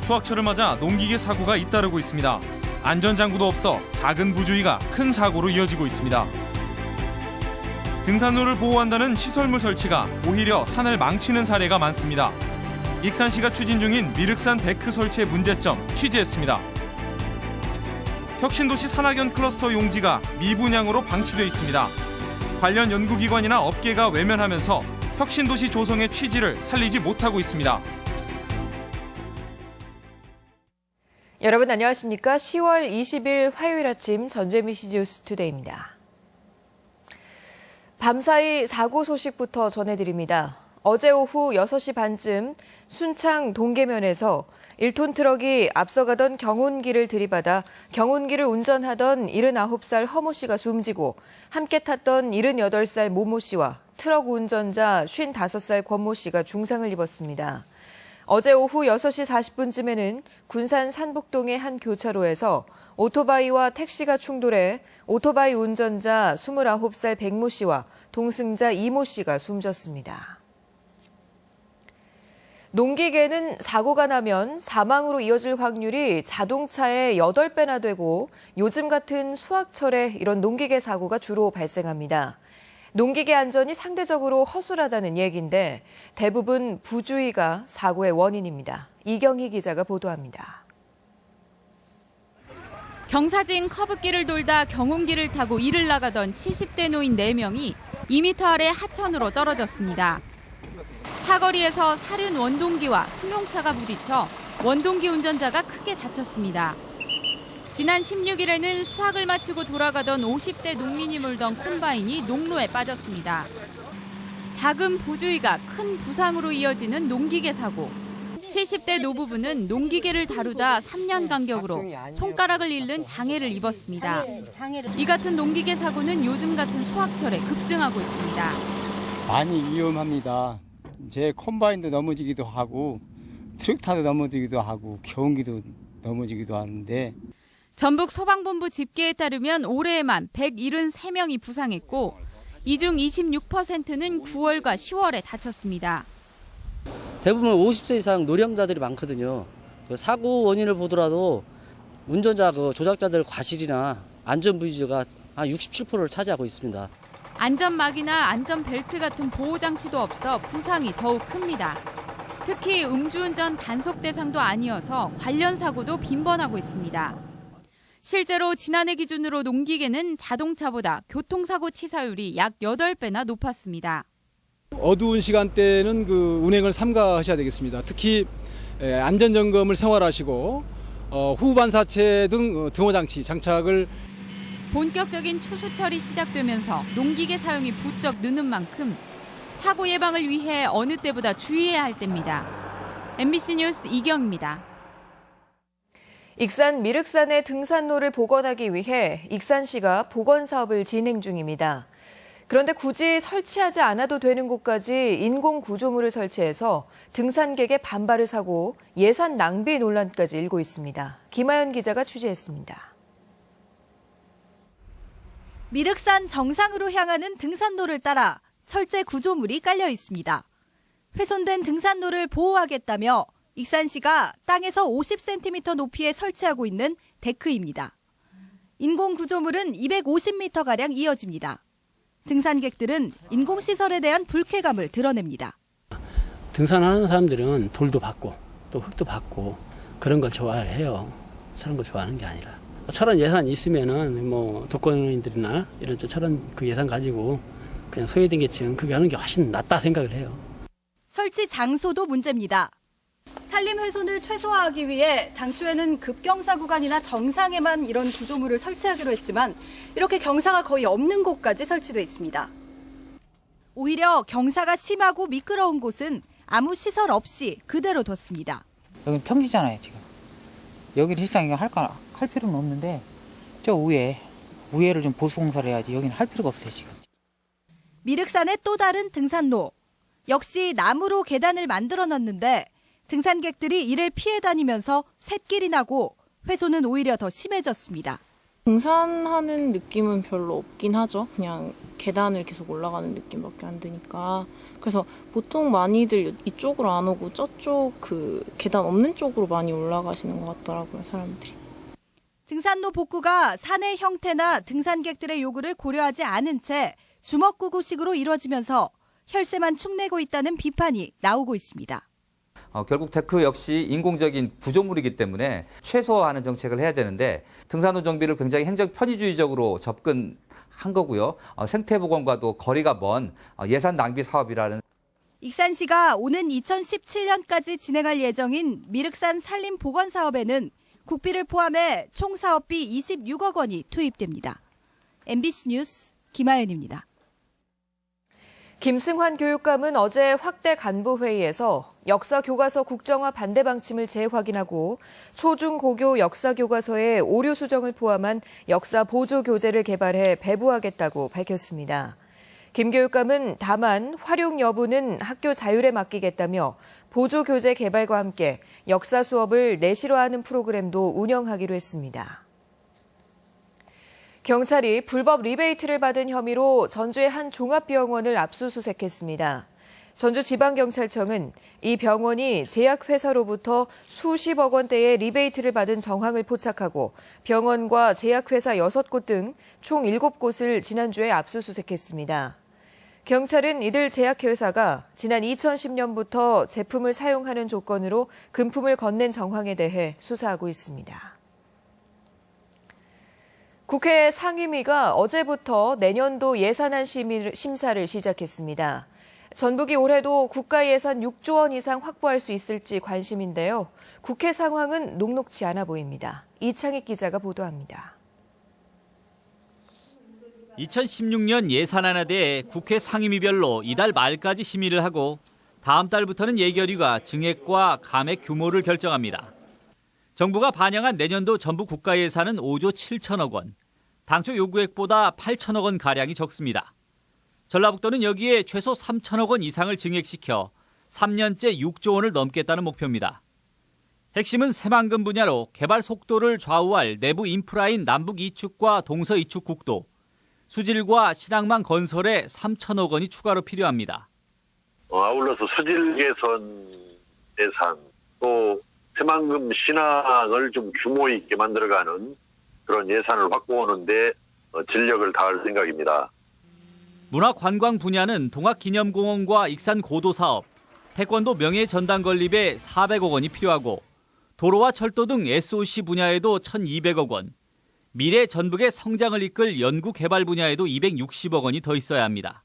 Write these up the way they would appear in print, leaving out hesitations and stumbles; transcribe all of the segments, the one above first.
수확철을 맞아 농기계 사고가 잇따르고 있습니다. 안전장구도 없어 작은 부주의가 큰 사고로 이어지고 있습니다. 등산로를 보호한다는 시설물 설치가 오히려 산을 망치는 사례가 많습니다. 익산시가 추진 중인 미륵산 데크 설치의 문제점 취재했습니다. 혁신도시 산악연 클러스터 용지가 미분양으로 방치돼 있습니다. 관련 연구기관이나 업계가 외면하면서 혁신도시 조성의 취지를 살리지 못하고 있습니다. 여러분 안녕하십니까? 10월 20일 화요일 아침 전재미시 뉴스투데이입니다. 밤사이 사고 소식부터 전해드립니다. 어제 오후 6시 반쯤 순창 동계면에서 1톤 트럭이 앞서가던 경운기를 들이받아 경운기를 운전하던 79살 허모 씨가 숨지고 함께 탔던 78살 모모 씨와 트럭 운전자 55살 권모 씨가 중상을 입었습니다. 어제 오후 6시 40분쯤에는 군산 산북동의 한 교차로에서 오토바이와 택시가 충돌해 오토바이 운전자 29살 백모 씨와 동승자 이모 씨가 숨졌습니다. 농기계는 사고가 나면 사망으로 이어질 확률이 자동차의 8배나 되고 요즘 같은 수확철에 이런 농기계 사고가 주로 발생합니다. 농기계 안전이 상대적으로 허술하다는 얘기인데 대부분 부주의가 사고의 원인입니다. 이경희 기자가 보도합니다. 경사진 커브길을 돌다 경운기를 타고 일을 나가던 70대 노인 4명이 2m 아래 하천으로 떨어졌습니다. 사거리에서 사륜 원동기와 승용차가 부딪혀 원동기 운전자가 크게 다쳤습니다. 지난 16일에는 수확을 마치고 돌아가던 50대 농민이 몰던 콤바인이 농로에 빠졌습니다. 작은 부주의가 큰 부상으로 이어지는 농기계 사고. 70대 노부부는 농기계를 다루다 3년 간격으로 손가락을 잃는 장애를 입었습니다. 이 같은 농기계 사고는 요즘 같은 수확철에 급증하고 있습니다. 많이 위험합니다. 제 콤바인도 넘어지기도 하고 트랙터도 넘어지기도 하고 경운기도 넘어지기도 하는데 전북 소방본부 집계에 따르면 올해에만 173명이 부상했고 이 중 26%는 9월과 10월에 다쳤습니다. 대부분 50세 이상 노령자들이 많거든요. 사고 원인을 보더라도 운전자 조작자들 과실이나 안전부위가 한 67%를 차지하고 있습니다. 안전막이나 안전벨트 같은 보호장치도 없어 부상이 더욱 큽니다. 특히 음주운전 단속 대상도 아니어서 관련 사고도 빈번하고 있습니다. 실제로 지난해 기준으로 농기계는 자동차보다 교통사고 치사율이 약 8배나 높았습니다. 어두운 시간대는 운행을 삼가하셔야 되겠습니다. 특히 안전점검을 생활하시고 후반사체 등 등호장치 장착을 본격적인 추수철이 시작되면서 농기계 사용이 부쩍 느는 만큼 사고 예방을 위해 어느 때보다 주의해야 할 때입니다. MBC 뉴스 이경입니다. 익산 미륵산의 등산로를 복원하기 위해 익산시가 복원 사업을 진행 중입니다. 그런데 굳이 설치하지 않아도 되는 곳까지 인공 구조물을 설치해서 등산객의 반발을 사고 예산 낭비 논란까지 일고 있습니다. 김하연 기자가 취재했습니다. 미륵산 정상으로 향하는 등산로를 따라 철제 구조물이 깔려 있습니다. 훼손된 등산로를 보호하겠다며 익산시가 땅에서 50cm 높이에 설치하고 있는 데크입니다. 인공 구조물은 250m가량 이어집니다. 등산객들은 인공시설에 대한 불쾌감을 드러냅니다. 등산하는 사람들은 돌도 받고 또 흙도 받고 그런 걸 좋아해요. 저런 걸 좋아하는 게 아니라. 저런 예산 있으면은 독거노인들이나 이런 저런 예산 가지고 그냥 소외된 계층 그게 하는 게 훨씬 낫다 생각을 해요. 설치 장소도 문제입니다. 산림 훼손을 최소화하기 위해 당초에는 급경사 구간이나 정상에만 이런 구조물을 설치하기로 했지만 이렇게 경사가 거의 없는 곳까지 설치돼 있습니다. 오히려 경사가 심하고 미끄러운 곳은 아무 시설 없이 그대로 뒀습니다. 여긴 평지잖아요, 지금. 여기를 실상 할 필요는 없는데 저 우회를 좀 보수공사를 해야지 여기는 할 필요가 없어요, 지금. 미륵산의 또 다른 등산로. 역시 나무로 계단을 만들어 놨는데 등산객들이 이를 피해 다니면서 샛길이 나고 훼손은 오히려 더 심해졌습니다. 등산하는 느낌은 별로 없긴 하죠. 그냥 계단을 계속 올라가는 느낌밖에 안 드니까. 그래서 보통 많이들 이쪽으로 안 오고 저쪽 그 계단 없는 쪽으로 많이 올라가시는 것 같더라고요, 사람들이. 등산로 복구가 산의 형태나 등산객들의 요구를 고려하지 않은 채 주먹구구식으로 이뤄지면서 혈세만 축내고 있다는 비판이 나오고 있습니다. 결국 데크 역시 인공적인 구조물이기 때문에 최소화하는 정책을 해야 되는데 등산로 정비를 굉장히 행정 편의주의적으로 접근한 거고요. 생태보건과도 거리가 먼 예산 낭비 사업이라는. 익산시가 오는 2017년까지 진행할 예정인 미륵산 산림 복원 사업에는 국비를 포함해 총 사업비 26억 원이 투입됩니다. MBC 뉴스 김하연입니다. 김승환 교육감은 어제 확대 간부회의에서 역사교과서 국정화 반대 방침을 재확인하고 초중고교 역사교과서의 오류 수정을 포함한 역사 보조 교재를 개발해 배부하겠다고 밝혔습니다. 김 교육감은 다만 활용 여부는 학교 자율에 맡기겠다며 보조 교재 개발과 함께 역사 수업을 내실화하는 프로그램도 운영하기로 했습니다. 경찰이 불법 리베이트를 받은 혐의로 전주의 한 종합병원을 압수수색했습니다. 전주지방경찰청은 이 병원이 제약회사로부터 수십억 원대의 리베이트를 받은 정황을 포착하고 병원과 제약회사 6곳 등 총 7곳을 지난주에 압수수색했습니다. 경찰은 이들 제약회사가 지난 2010년부터 제품을 사용하는 조건으로 금품을 건넨 정황에 대해 수사하고 있습니다. 국회 상임위가 어제부터 내년도 예산안 심사를 시작했습니다. 전북이 올해도 국가 예산 6조 원 이상 확보할 수 있을지 관심인데요. 국회 상황은 녹록지 않아 보입니다. 이창익 기자가 보도합니다. 2016년 예산안에 대해 국회 상임위별로 이달 말까지 심의를 하고 다음 달부터는 예결위가 증액과 감액 규모를 결정합니다. 정부가 반영한 내년도 전북 국가 예산은 5조 7천억 원, 당초 요구액보다 8천억 원 가량이 적습니다. 전라북도는 여기에 최소 3천억 원 이상을 증액시켜 3년째 6조 원을 넘겠다는 목표입니다. 핵심은 새만금 분야로 개발 속도를 좌우할 내부 인프라인 남북 이축과 동서 이축 국도, 수질과 신항만 건설에 3천억 원이 추가로 필요합니다. 아울러서 수질 개선 예산, 또 새만금 신항을 좀 규모 있게 만들어가는 그런 예산을 확보하는데 진력을 다할 생각입니다. 문화관광 분야는 동학기념공원과 익산 고도사업, 태권도 명예전당 건립에 400억 원이 필요하고 도로와 철도 등 SOC 분야에도 1,200억 원, 미래 전북의 성장을 이끌 연구개발 분야에도 260억 원이 더 있어야 합니다.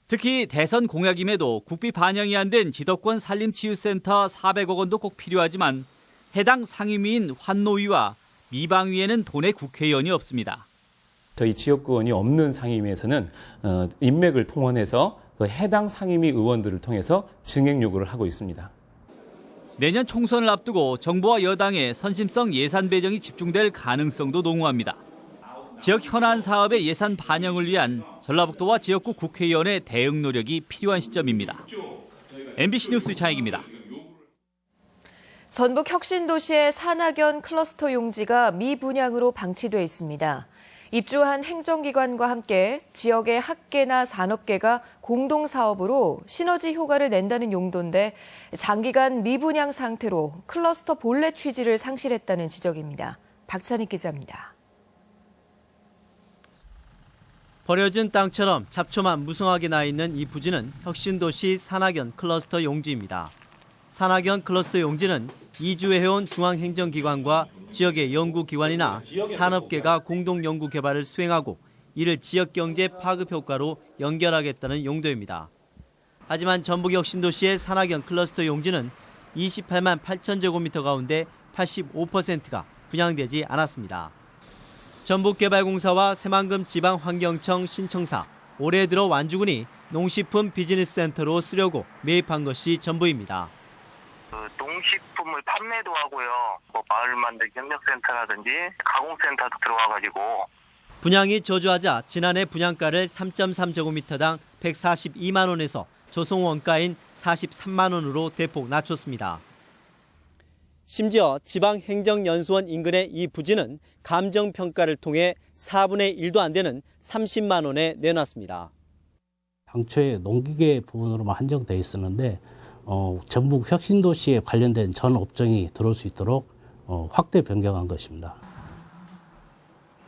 특히 대선 공약임에도 국비 반영이 안 된 지덕권 산림치유센터 400억 원도 꼭 필요하지만 해당 상임위인 환노위와 미방위에는 도내 국회의원이 없습니다. 저희 지역구원이 없는 상임위에서는 인맥을 통원해서 그 해당 상임위 의원들을 통해서 증액 요구를 하고 있습니다. 내년 총선을 앞두고 정부와 여당의 선심성 예산 배정이 집중될 가능성도 농후합니다. 지역 현안 사업의 예산 반영을 위한 전라북도와 지역구 국회의원의 대응 노력이 필요한 시점입니다. MBC 뉴스 이창익입니다. 전북 혁신도시의 산학연 클러스터 용지가 미분양으로 방치돼 있습니다. 입주한 행정기관과 함께 지역의 학계나 산업계가 공동사업으로 시너지 효과를 낸다는 용도인데 장기간 미분양 상태로 클러스터 본래 취지를 상실했다는 지적입니다. 박찬익 기자입니다. 버려진 땅처럼 잡초만 무성하게 나 있는 이 부지는 혁신도시 산학연 클러스터 용지입니다. 산학연 클러스터 용지는 이주해온 중앙행정기관과 지역의 연구기관이나 산업계가 공동연구개발을 수행하고 이를 지역경제 파급 효과로 연결하겠다는 용도입니다. 하지만 전북혁신도시의 산학연 클러스터 용지는 28만 8천 제곱미터 가운데 85%가 분양되지 않았습니다. 전북개발공사와 새만금 지방환경청 신청사, 올해 들어 완주군이 농식품 비즈니스센터로 쓰려고 매입한 것이 전부입니다. 농식품을 판매도 하고요. 마을 만들기 협력센터라든지 가공센터도 들어와가지고. 분양이 저조하자 지난해 분양가를 3.3제곱미터당 142만 원에서 조성원가인 43만 원으로 대폭 낮췄습니다. 심지어 지방행정연수원 인근의 이 부지는 감정평가를 통해 4분의 1도 안 되는 30만 원에 내놨습니다. 당초에 농기계 부분으로만 한정돼 있었는데 전북 혁신도시에 관련된 전 업종이 들어올 수 있도록 확대 변경한 것입니다.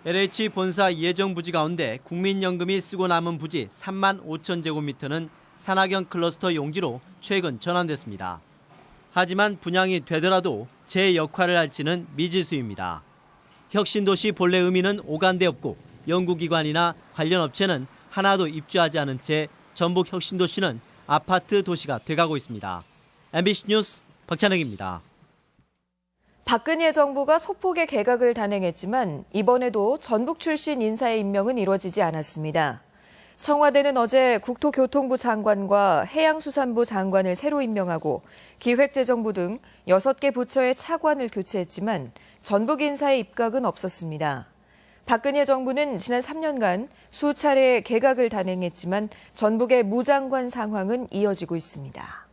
LH 본사 예정 부지 가운데 국민연금이 쓰고 남은 부지 3만 5천 제곱미터는 산학연 클러스터 용지로 최근 전환됐습니다. 하지만 분양이 되더라도 제 역할을 할지는 미지수입니다. 혁신도시 본래 의미는 오간데 없고 연구기관이나 관련 업체는 하나도 입주하지 않은 채 전북 혁신도시는 아파트 도시가 돼가고 있습니다. MBC 뉴스 박찬혁입니다. 박근혜 정부가 소폭의 개각을 단행했지만 이번에도 전북 출신 인사의 임명은 이루어지지 않았습니다. 청와대는 어제 국토교통부 장관과 해양수산부 장관을 새로 임명하고 기획재정부 등 6개 부처의 차관을 교체했지만 전북 인사의 입각은 없었습니다. 박근혜 정부는 지난 3년간 수차례 개각을 단행했지만 전북의 무장관 상황은 이어지고 있습니다.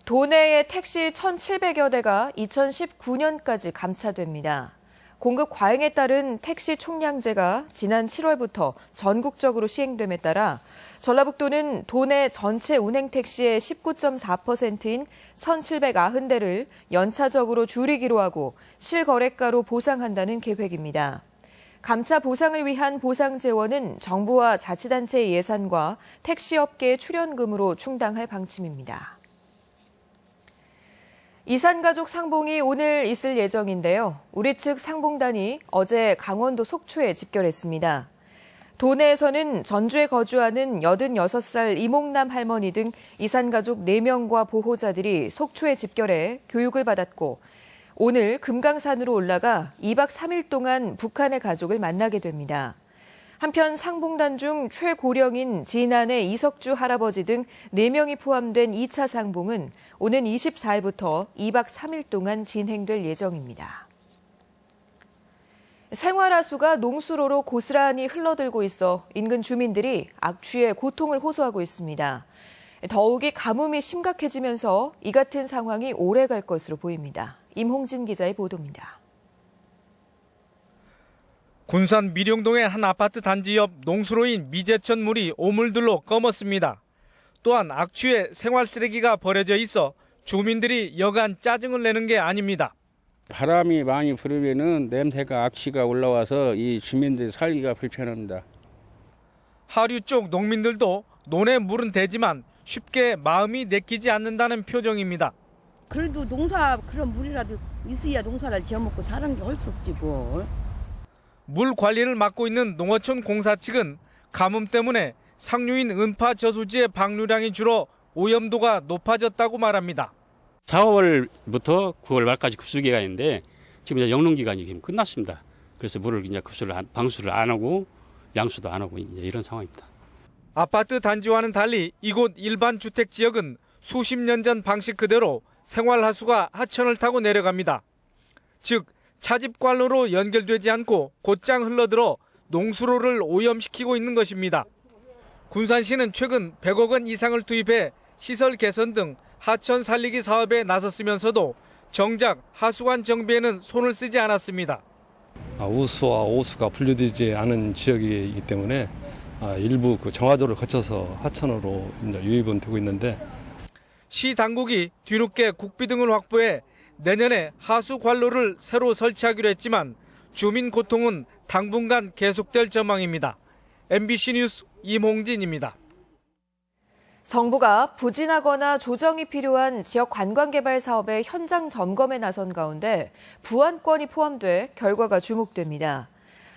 도내의 택시 1,700여 대가 2019년까지 감차됩니다. 공급 과잉에 따른 택시 총량제가 지난 7월부터 전국적으로 시행됨에 따라 전라북도는 도내 전체 운행 택시의 19.4%인 1,790대를 연차적으로 줄이기로 하고 실거래가로 보상한다는 계획입니다. 감차 보상을 위한 보상 재원은 정부와 자치단체의 예산과 택시업계의 출연금으로 충당할 방침입니다. 이산가족 상봉이 오늘 있을 예정인데요. 우리 측 상봉단이 어제 강원도 속초에 집결했습니다. 도내에서는 전주에 거주하는 86살 이몽남 할머니 등 이산가족 4명과 보호자들이 속초에 집결해 교육을 받았고 오늘 금강산으로 올라가 2박 3일 동안 북한의 가족을 만나게 됩니다. 한편 상봉단 중 최고령인 진안의 이석주 할아버지 등 4명이 포함된 2차 상봉은 오는 24일부터 2박 3일 동안 진행될 예정입니다. 생활하수가 농수로로 고스란히 흘러들고 있어 인근 주민들이 악취에 고통을 호소하고 있습니다. 더욱이 가뭄이 심각해지면서 이 같은 상황이 오래갈 것으로 보입니다. 임홍진 기자의 보도입니다. 군산 밀용동의 한 아파트 단지 옆 농수로인 미제천 물이 오물들로 검었습니다. 또한 악취에 생활 쓰레기가 버려져 있어 주민들이 여간 짜증을 내는 게 아닙니다. 바람이 많이 불으면은 냄새가 악취가 올라와서 이 주민들 살기가 불편합니다. 하류 쪽 농민들도 논에 물은 되지만 쉽게 마음이 내키지 않는다는 표정입니다. 그래도 농사 그런 물이라도 있어야 농사를 지어먹고 사는 게 할 수 없지 뭘. 물 관리를 맡고 있는 농어촌 공사 측은 가뭄 때문에 상류인 은파 저수지의 방류량이 줄어 오염도가 높아졌다고 말합니다. 4월부터 9월 말까지 급수 기간인데 지금 이제 영농 기간이 지금 끝났습니다. 그래서 물을 이제 방수를 안 하고 양수도 안 하고 이제 이런 상황입니다. 아파트 단지와는 달리 이곳 일반 주택 지역은 수십 년 전 방식 그대로 생활하수가 하천을 타고 내려갑니다. 즉 차집관로로 연결되지 않고 곧장 흘러들어 농수로를 오염시키고 있는 것입니다. 군산시는 최근 100억 원 이상을 투입해 시설 개선 등 하천 살리기 사업에 나섰으면서도 정작 하수관 정비에는 손을 쓰지 않았습니다. 우수와 오수가 분류되지 않은 지역이기 때문에 일부 그 정화조를 거쳐서 하천으로 유입은 되고 있는데 시 당국이 뒤늦게 국비 등을 확보해 내년에 하수 관로를 새로 설치하기로 했지만 주민 고통은 당분간 계속될 전망입니다. MBC 뉴스 임홍진입니다. 정부가 부진하거나 조정이 필요한 지역 관광개발 사업의 현장 점검에 나선 가운데 부안권이 포함돼 결과가 주목됩니다.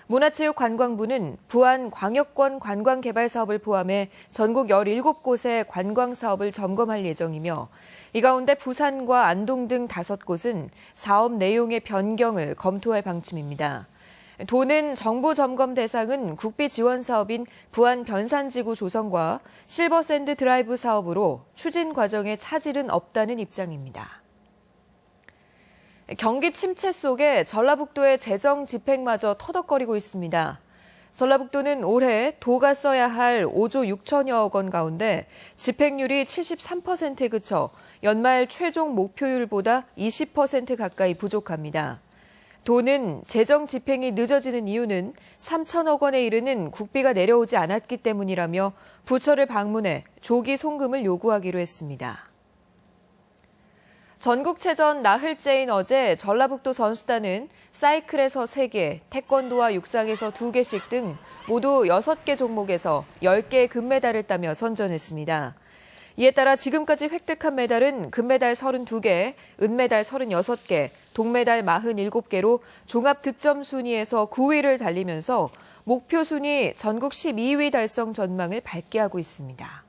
문화체육관광부는 부안 광역권 관광개발 사업을 포함해 전국 17곳의 관광 사업을 점검할 예정이며 이 가운데 부산과 안동 등 5곳은 사업 내용의 변경을 검토할 방침입니다. 도는 정부 점검 대상은 국비 지원 사업인 부안 변산지구 조성과 실버샌드 드라이브 사업으로 추진 과정에 차질은 없다는 입장입니다. 경기 침체 속에 전라북도의 재정 집행마저 터덕거리고 있습니다. 전라북도는 올해 도가 써야 할 5조 6천여억 원 가운데 집행률이 73%에 그쳐 연말 최종 목표율보다 20% 가까이 부족합니다. 도는 재정 집행이 늦어지는 이유는 3천억 원에 이르는 국비가 내려오지 않았기 때문이라며 부처를 방문해 조기 송금을 요구하기로 했습니다. 전국체전 나흘째인 어제 전라북도 선수단은 사이클에서 3개, 태권도와 육상에서 2개씩 등 모두 6개 종목에서 10개의 금메달을 따며 선전했습니다. 이에 따라 지금까지 획득한 메달은 금메달 32개, 은메달 36개, 동메달 47개로 종합 득점 순위에서 9위를 달리면서 목표 순위 전국 12위 달성 전망을 밝게 하고 있습니다.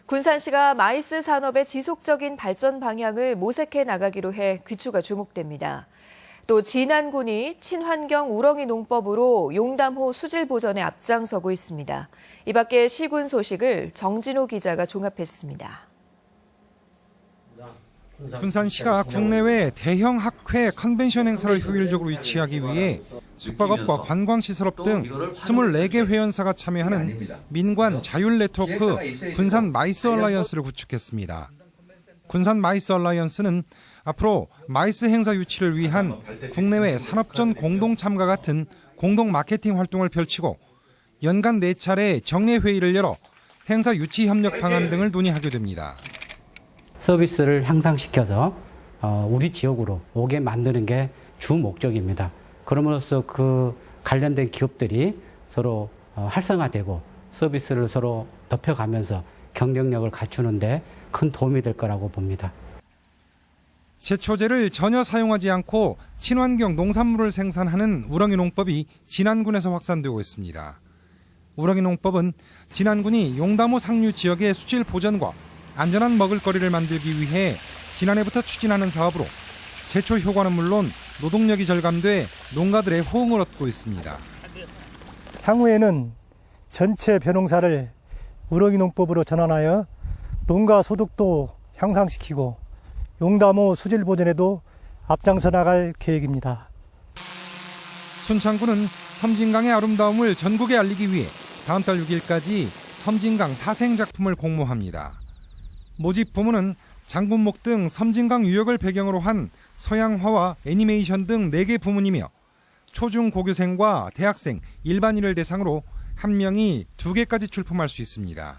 군산시가 마이스 산업의 지속적인 발전 방향을 모색해 나가기로 해 귀추가 주목됩니다. 또 진안군이 친환경 우렁이 농법으로 용담호 수질 보전에 앞장서고 있습니다. 이 밖에 시군 소식을 정진호 기자가 종합했습니다. 군산시가 국내외 대형 학회 컨벤션 행사를 효율적으로 유치하기 위해 숙박업과 관광시설업 등 24개 회원사가 참여하는 민관 자율 네트워크 군산 마이스 얼라이언스를 구축했습니다. 군산 마이스 얼라이언스는 앞으로 마이스 행사 유치를 위한 국내외 산업전 공동 참가 같은 공동 마케팅 활동을 펼치고 연간 4차례 정례 회의를 열어 행사 유치 협력 방안 등을 논의하게 됩니다. 서비스를 향상시켜서 우리 지역으로 오게 만드는 게 주 목적입니다. 그럼으로써 그 관련된 기업들이 서로 활성화되고 서비스를 서로 높여가면서 경쟁력을 갖추는 데 큰 도움이 될 거라고 봅니다. 제초제를 전혀 사용하지 않고 친환경 농산물을 생산하는 우렁이 농법이 진안군에서 확산되고 있습니다. 우렁이 농법은 진안군이 용담호 상류 지역의 수질 보전과 안전한 먹을거리를 만들기 위해 지난해부터 추진하는 사업으로 제초 효과는 물론 노동력이 절감돼 농가들의 호응을 얻고 있습니다. 향후에는 전체 벼농사를 우렁이 농법으로 전환하여 농가 소득도 향상시키고 용담호 수질 보전에도 앞장서 나갈 계획입니다. 순창군은 섬진강의 아름다움을 전국에 알리기 위해 다음 달 6일까지 섬진강 사생 작품을 공모합니다. 모집 부문은 장군목 등 섬진강 유역을 배경으로 한 서양화와 애니메이션 등 4개 부문이며 초중 고교생과 대학생, 일반인을 대상으로 한 명이 2개까지 출품할 수 있습니다.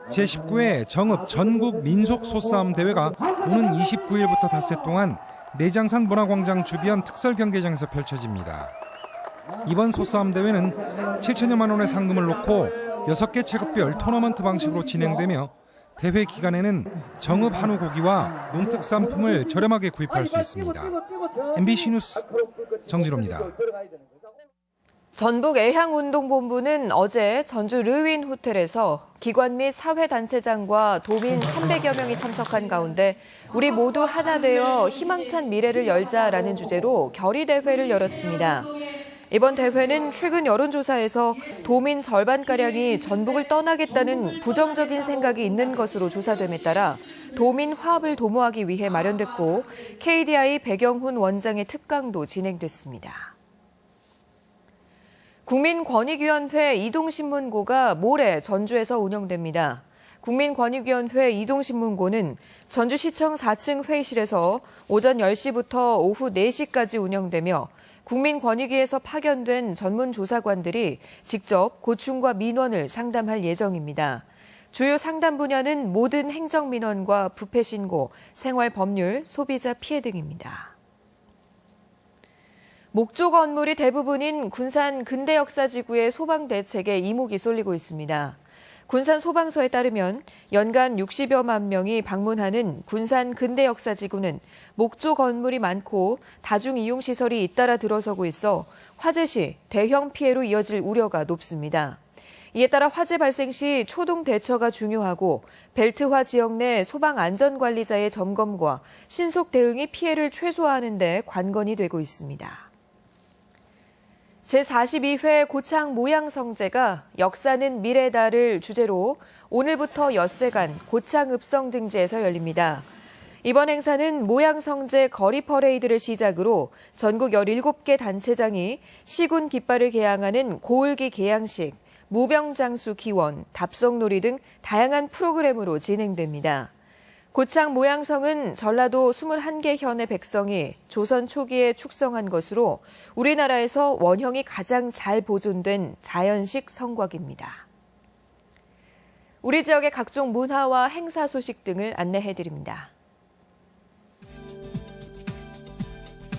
제19회 정읍 전국 민속 소싸움 대회가 오는 29일부터 닷새 동안 내장산 문화광장 주변 특설 경기장에서 펼쳐집니다. 이번 소싸움 대회는 7천여만 원의 상금을 놓고 6개 체급별 토너먼트 방식으로 진행되며 대회 기간에는 정읍 한우 고기와 농특산품을 저렴하게 구입할 수 있습니다. MBC 뉴스 정진호입니다. 전북애향운동본부는 어제 전주 르윈 호텔에서 기관 및 사회단체장과 도민 300여 명이 참석한 가운데 우리 모두 하나 되어 희망찬 미래를 열자라는 주제로 결의대회를 열었습니다. 이번 대회는 최근 여론조사에서 도민 절반가량이 전북을 떠나겠다는 부정적인 생각이 있는 것으로 조사됨에 따라 도민 화합을 도모하기 위해 마련됐고 KDI 백영훈 원장의 특강도 진행됐습니다. 국민권익위원회 이동신문고가 모레 전주에서 운영됩니다. 국민권익위원회 이동신문고는 전주시청 4층 회의실에서 오전 10시부터 오후 4시까지 운영되며 국민권익위에서 파견된 전문조사관들이 직접 고충과 민원을 상담할 예정입니다. 주요 상담 분야는 모든 행정민원과 부패신고, 생활법률, 소비자 피해 등입니다. 목조 건물이 대부분인 군산 근대역사지구의 소방대책에 이목이 쏠리고 있습니다. 군산 소방서에 따르면 연간 60여만 명이 방문하는 군산 근대역사지구는 목조 건물이 많고 다중이용시설이 잇따라 들어서고 있어 화재 시 대형 피해로 이어질 우려가 높습니다. 이에 따라 화재 발생 시 초동 대처가 중요하고 벨트화 지역 내 소방안전관리자의 점검과 신속 대응이 피해를 최소화하는 데 관건이 되고 있습니다. 제42회 고창 모양성제가 역사는 미래다를 주제로 오늘부터 엿새간 고창 읍성등지에서 열립니다. 이번 행사는 모양성제 거리 퍼레이드를 시작으로 전국 17개 단체장이 시군 깃발을 개양하는 고을기 개양식, 무병장수 기원, 답성놀이 등 다양한 프로그램으로 진행됩니다. 고창 모양성은 전라도 21개 현의 백성이 조선 초기에 축성한 것으로 우리나라에서 원형이 가장 잘 보존된 자연식 성곽입니다. 우리 지역의 각종 문화와 행사 소식 등을 안내해드립니다.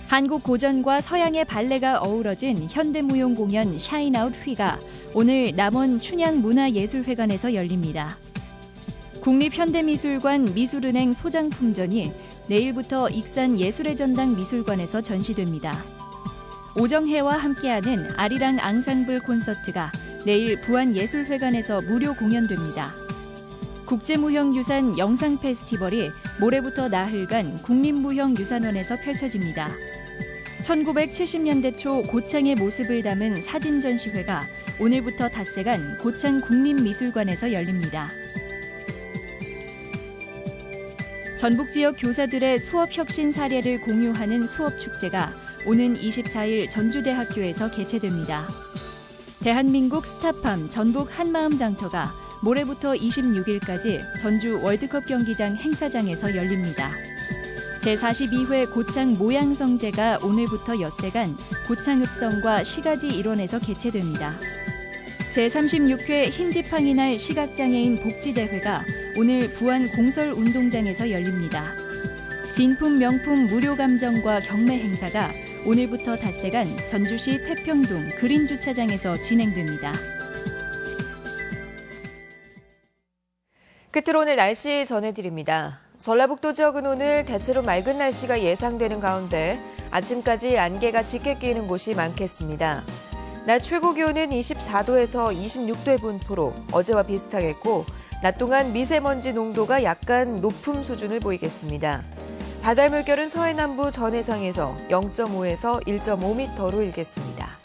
한국 고전과 서양의 발레가 어우러진 현대무용 공연 샤인아웃 휘가 오늘 남원 춘향문화예술회관에서 열립니다. 국립현대미술관 미술은행 소장품전이 내일부터 익산 예술의 전당 미술관에서 전시됩니다. 오정혜와 함께하는 아리랑 앙상블 콘서트가 내일 부안예술회관에서 무료 공연됩니다. 국제무형유산 영상페스티벌이 모레부터 나흘간 국립무형유산원에서 펼쳐집니다. 1970년대 초 고창의 모습을 담은 사진 전시회가 오늘부터 닷새간 고창 국립미술관에서 열립니다. 전북 지역 교사들의 수업 혁신 사례를 공유하는 수업축제가 오는 24일 전주대학교에서 개최됩니다. 대한민국 스타팜 전북 한마음 장터가 모레부터 26일까지 전주 월드컵 경기장 행사장에서 열립니다. 제42회 고창 모양성제가 오늘부터 엿새간 고창읍성과 시가지 일원에서 개최됩니다. 제36회 흰지팡이 날 시각장애인 복지대회가 오늘 부안 공설운동장에서 열립니다. 진품 명품 무료 감정과 경매 행사가 오늘부터 닷새간 전주시 태평동 그린주차장에서 진행됩니다. 끝으로 오늘 날씨 전해드립니다. 전라북도 지역은 오늘 대체로 맑은 날씨가 예상되는 가운데 아침까지 안개가 짙게 끼는 곳이 많겠습니다. 낮 최고 기온은 24도에서 26도의 분포로 어제와 비슷하겠고 낮 동안 미세먼지 농도가 약간 높음 수준을 보이겠습니다. 바다 물결은 서해남부 전해상에서 0.5에서 1.5m로 일겠습니다.